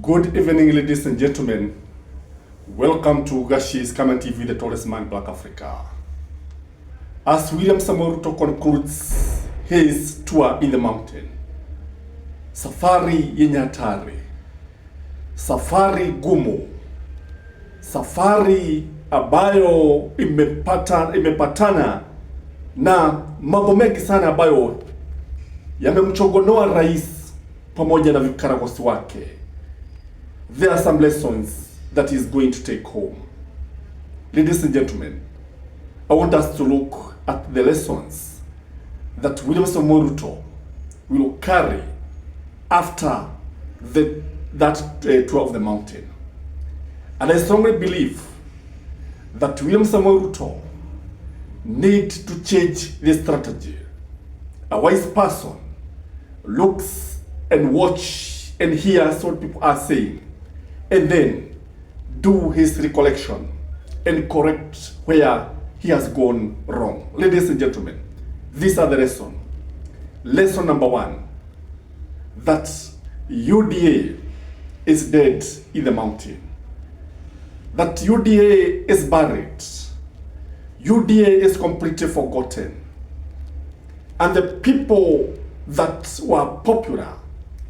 Good evening, ladies and gentlemen. Welcome to Gashi's Common TV, the tallest man in Black Africa. As William Samoei Ruto concludes his tour in the mountain, safari yenye hatari, safari gumu, safari ambayo imepatana na mambo mengi sana ambayo yamemchogonoa rais pamoja na vikaragosi wake. There are some lessons that he's going to take home. Ladies and gentlemen, I want us to look at the lessons that William Samoei Ruto will carry after that tour of the mountain. And I strongly believe that William Samoei Ruto needs to change the strategy. A wise person looks and watch and hears what people are saying, and then do his recollection and correct where he has gone wrong. Ladies and gentlemen, these are the lessons. Lesson number one, that UDA is dead in the mountain. That UDA is buried. UDA is completely forgotten. And the people that were popular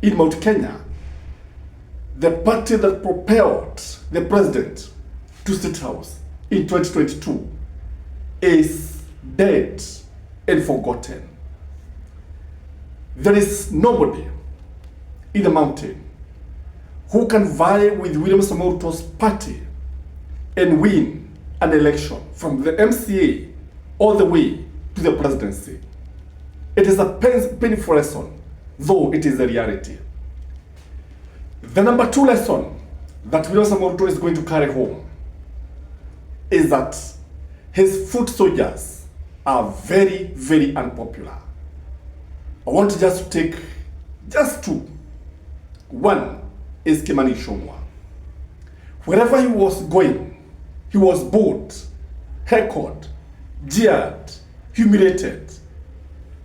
in Mount Kenya, the party that propelled the president to State House in 2022, is dead and forgotten. There is nobody in the mountain who can vie with William Samoei Ruto's party and win an election from the MCA all the way to the presidency. It is a painful lesson, though it is a reality. The number two lesson that William Samoei Ruto is going to carry home is that his foot soldiers are very, very unpopular. I want just to take just two. One is Kimani Ichung'wah. Wherever he was going, he was booed, heckled, jeered, humiliated.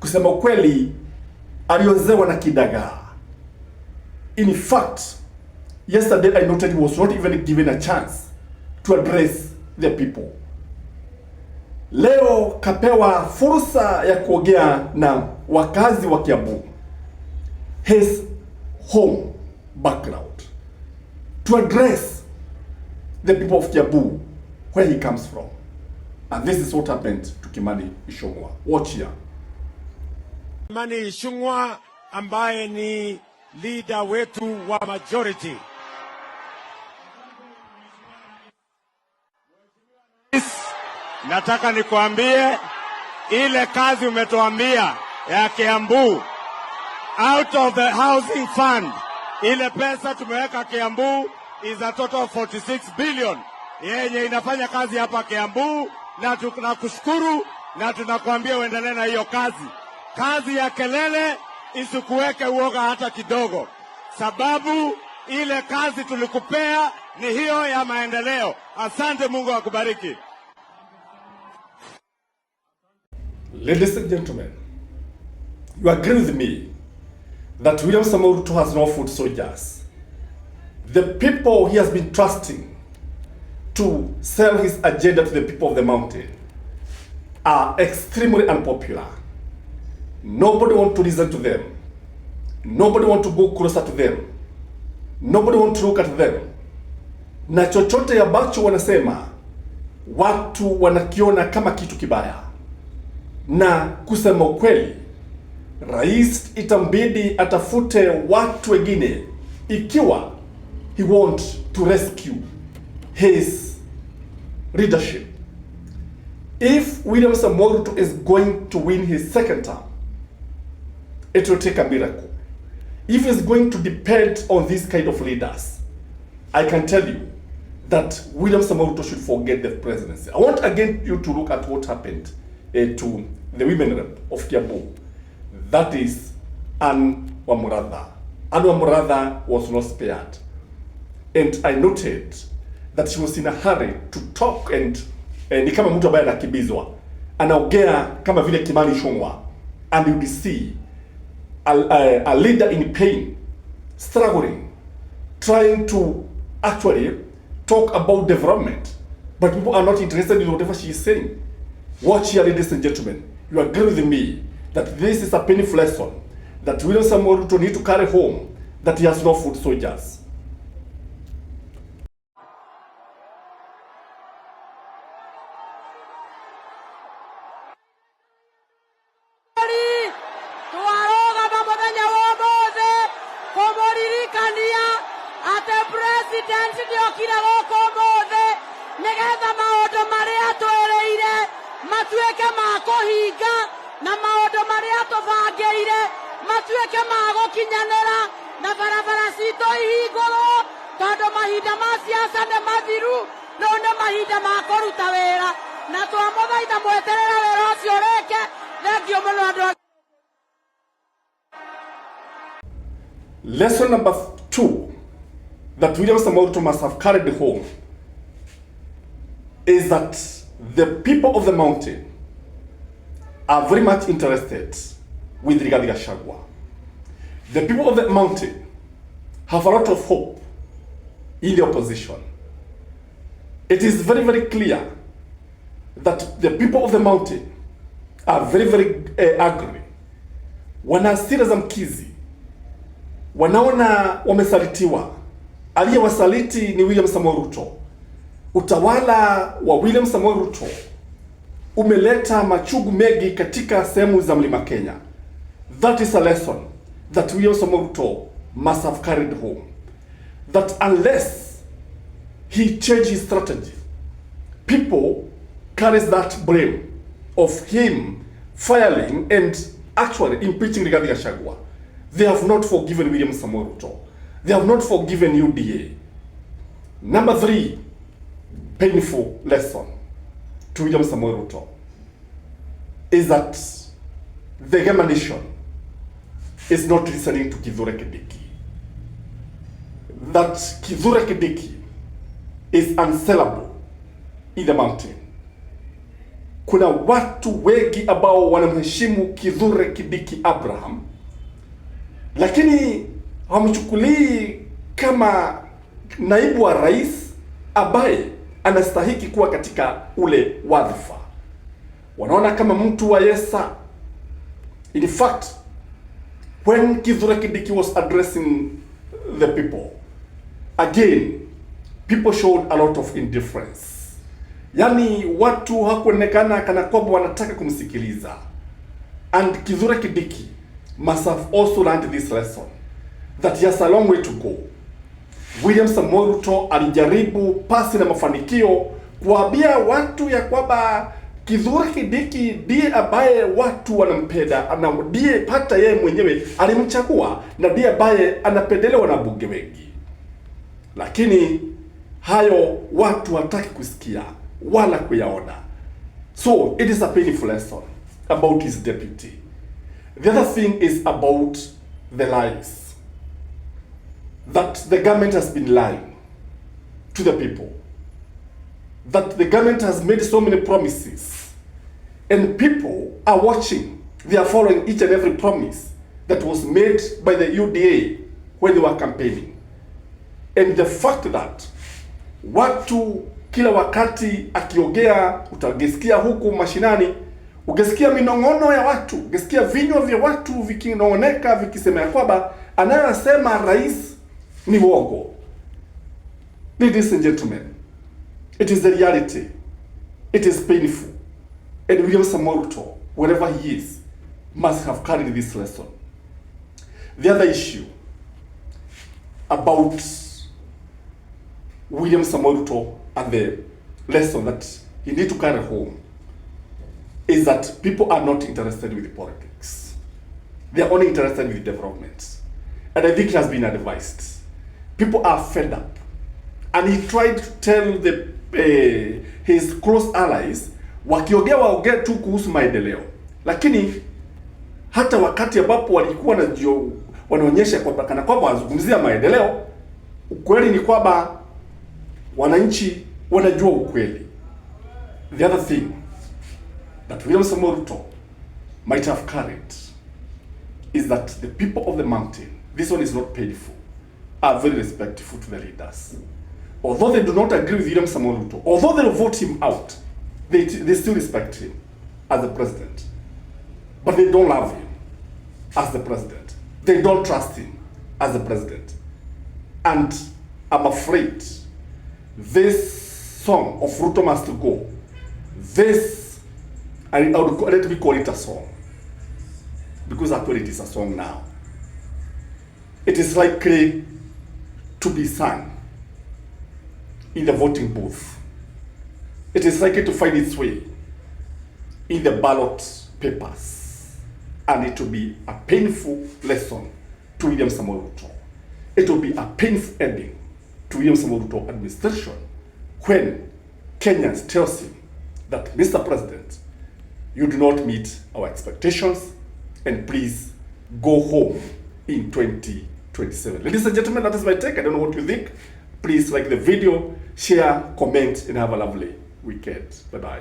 Kusema ukweli, aliozewa na kidagaa. In fact, yesterday I noted he was not even given a chance to address the people. Leo kapewa fursa ya kuongea na wakazi wa Kiambu, his home background, to address the people of Kiambu, where he comes from. And this is what happened to Kimani Ichung'wah. Watch here. Kimani Ichung'wah ambaye ni leader wetu wa majority. Nataka nikuambie ile kazi umetoambia ya Kiambu, out of the housing fund, ile pesa tumeweka Kiambu is a total of 46 billion yenye inafanya kazi hapa Kiambu, na tunakushukuru na tunakuambia uendelee na hiyo kazi. Kazi ya kelele isikuweke uoga hata kidogo, sababu ile kazi tulikupea ni hiyo ya maendeleo. Asante, Mungu akubariki. Ladies and gentlemen, you agree with me that William Samoei Ruto has no foot soldiers. The people he has been trusting to sell his agenda to the people of the mountain are extremely unpopular. Nobody wants to listen to them. Nobody wants to go closer to them. Nobody wants to look at them. Na chochote ambacho wanasema, watu wanakiona kama kitu kibaya. Na kusema ukweli, rais itambidi atafute watu wengine ikiwa he wants to rescue his leadership. If William Samoei Ruto is going to win his second term, it will take a miracle. If it's going to depend on these kind of leaders, I can tell you that William Samoei Ruto should forget the presidency. I want again you to look at what happened to the women rep of Kiambu. That is Anne Wamuratha. Anne Wamuratha was not spared. And I noted that she was in a hurry to talk and ni kama mtu ambaye anakimbizwa. Anaongea kama vile Kimani Ichung'wah. And you see a leader in pain, struggling trying to actually talk about development, but people are not interested in whatever she is saying. Watch here, ladies and gentlemen. You agree with me that this is a painful lesson that William Samoei Ruto need to carry home, that he has no foot soldiers. matueke ma kuhinga na maundu maria tubangeire matueke ma gukinyanira na barabara citu ihingurwo tondu mahinda ma siasa ni mathiru no ni mahinda ma kuruta wira na twamuthaitha mweterere wira ucio reke thengio muno andu. Lesson number 2 that William Samoei Ruto must have carried home is that the people of the mountain are very much interested with Rigathi Gachagua. The people of the mountain have a lot of hope in the opposition. It is very, very clear that the people of the mountain are very, very angry. Wana hasira za mkizi, wanaona wamesalitiwa. Aliyewasaliti ni William Samoei Ruto. Utawala wa William Samoei Ruto umeleta machugu mengi katika sehemu za Mlima Kenya. That is a lesson that William Samoei Ruto must have carried home. That unless he changes his strategy, people carries that blame of him filing and actually impeaching Rigathi Gachagua. They have not forgiven William Samoei Ruto. They have not forgiven UDA. Number 3, painful lesson to William Samoei Ruto is that the Gema nation is not listening to Kithure Kindiki. That Kithure Kindiki is unsellable in the mountain. Kuna watu wengi ambao wanamheshimu Kithure Kindiki Abraham, lakini hawamchukulii kama naibu wa rais ambaye anastahiki kuwa katika ule wadhifa. Wanaona kama mtu wa Yesa. In fact, when Kithure Kindiki was addressing the people, again, people showed a lot of indifference. Yani watu hakuonekana kana kwamba wanataka kumsikiliza. And Kithure Kindiki must have also learned this lesson, that he has a long way to go. William Samoei Ruto alijaribu pasi na mafanikio kuambia watu ya kwamba Kithure Kindiki ndiye ambaye watu wanampenda, ndiye hata yeye mwenyewe alimchagua na ndiye ambaye anapendelewa na bunge wengi. Lakini hayo watu hataki kusikia wala kuyaona. So it is a painful lesson about his deputy. The other thing is about the lies. That the government has been lying to the people. That the government has made so many promises. And people are watching. They are following each and every promise that was made by the UDA when they were campaigning. And the fact that watu kila wakati akiongea, utagesikia huku mashinani, ugesikia minong'ono ya watu, ugesikia vinywa vya watu vikinong'oneka vikisema ya kwamba anayosema rais ni uongo. Ladies and gentlemen, it is the reality. It is painful. And William Samoei Ruto, wherever he is, must have carried this lesson. The other issue about William Samoei Ruto and the lesson that he need to carry home is that people are not interested with politics. They are only interested with development. And I think it has been advised. People are fed up. And he tried to tell his close allies, wakiongea waongee tu kuhusu maendeleo. Lakini hata wakati ambapo walikuwa wanaonyesha kwamba kana kwamba wanazungumzia maendeleo, ukweli ni kwamba wananchi wanajua ukweli. The other thing that William Samoei Ruto might have carried is that the people of the mountain, this one is not painful, are very respectful to the leaders. Although they do not agree with William Samoei Ruto, although they will vote him out, they still respect him as the president. But they don't love him as the president. They don't trust him as the president. And I'm afraid this song of Ruto must go, this, let me call it a song, because actually it is a song now. It is likely to be sung in the voting booth. It is likely to find its way in the ballot papers, and it will be a painful lesson to William Samoei Ruto. It will be a painful ending to William Samoei Ruto administration when Kenyans tells him that, Mr. President, you do not meet our expectations, and please go home in 2027. Ladies and gentlemen, that is my take. I don't know what you think. Please like the video, share, comment, and have a lovely weekend. Bye-bye.